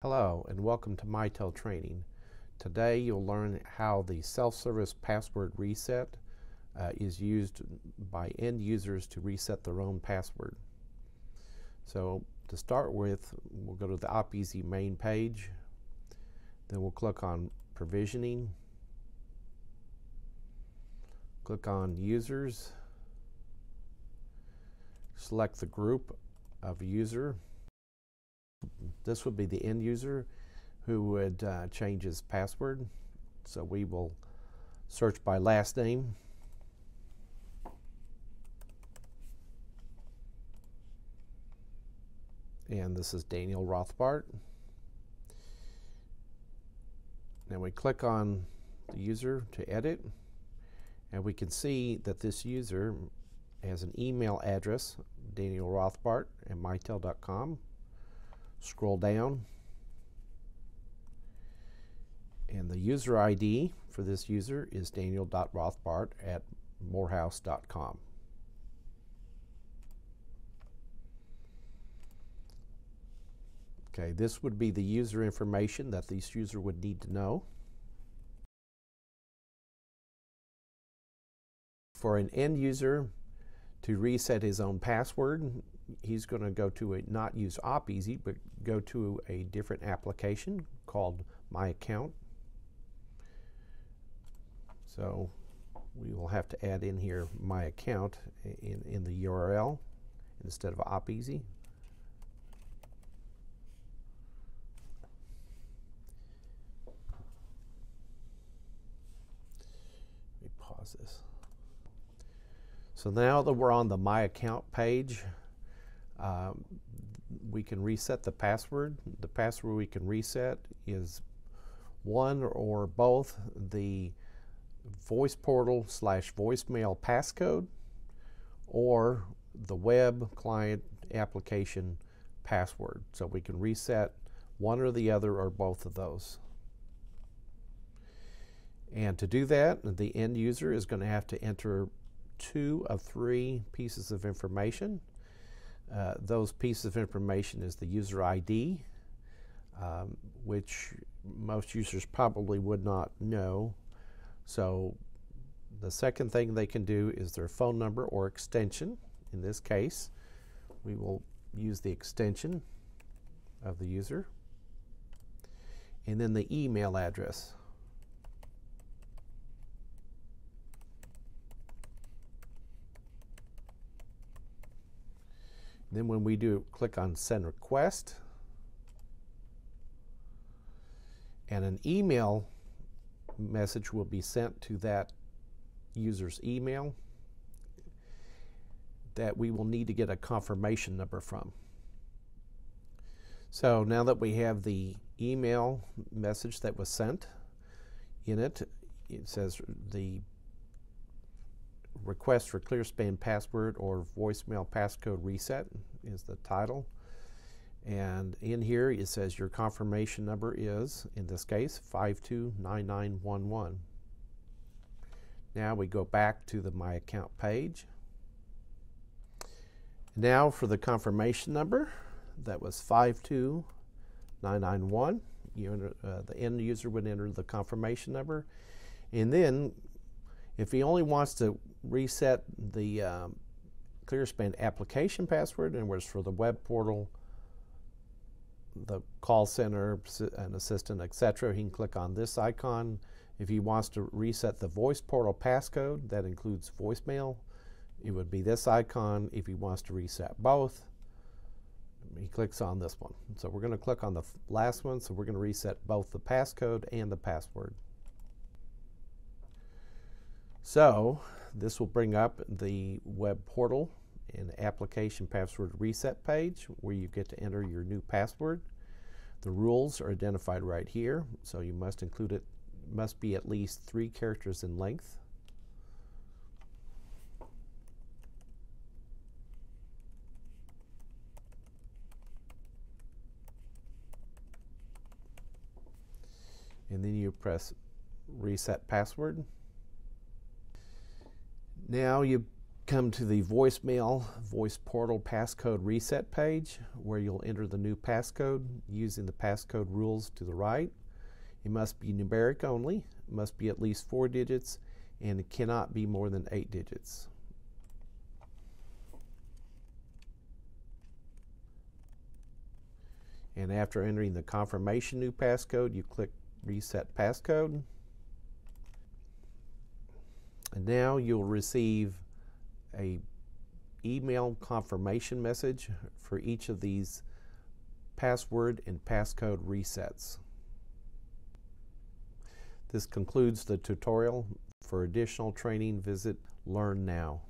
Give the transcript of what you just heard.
Hello and welcome to Mitel training. Today you'll learn how the self-service password reset is used by end users to reset their own password. So to start with, we'll go to the OpEasy main page. Then we'll click on provisioning. Click on users. Select the group of user. This would be the end user who would change his password. So we will search by last name. And this is Daniel Rothbart. Now we click on the user to edit, and we can see that this user has an email address, Daniel Rothbart at mitel.com. Scroll down, and the user ID for this user is daniel.rothbart at morehouse.com. Okay, this would be the user information that this user would need to know. For an end user to reset his own password, he's going to go to not use OpEasy, but go to a different application called My Account. So we will have to add in here My Account in the URL instead of OpEasy. Let me pause this. So now that we're on the My Account page, we can reset the password. The password we can reset is one or both the voice portal / voicemail passcode or the web client application password. So we can reset one or the other or both of those. And to do that, the end user is going to have to enter 2 of 3 pieces of information. Those pieces of information is the user ID, which most users probably would not know. So the second thing they can do is their phone number or extension. In this case, we will use the extension of the user, and then the email address. Then when we click on send request, and an email message will be sent to that user's email that we will need to get a confirmation number from. So now that we have the email message that was sent, in it says the request for clear span password or voicemail passcode reset is the title. And in here it says your confirmation number is, in this case, 529911. Now we go back to the My Account page. Now for the confirmation number, that was 52991. The end user would enter the confirmation number, and then if he only wants to reset the ClearSpan application password, and was for the web portal, the call center, an assistant, etc., he can click on this icon. If he wants to reset the voice portal passcode, that includes voicemail, it would be this icon. If he wants to reset both, he clicks on this one. So we're going to click on the last one, so we're going to reset both the passcode and the password. So this will bring up the web portal and application password reset page where you get to enter your new password. The rules are identified right here, so you must include it, must be at least 3 characters in length. And then you press reset password. Now you come to the voicemail voice portal passcode reset page, where you'll enter the new passcode using the passcode rules to the right. It must be numeric only, it must be at least 4 digits, and it cannot be more than 8 digits. And after entering the confirmation new passcode, you click Reset Passcode. And now you'll receive a email confirmation message for each of these password and passcode resets. This concludes the tutorial. For additional training, visit Learn Now.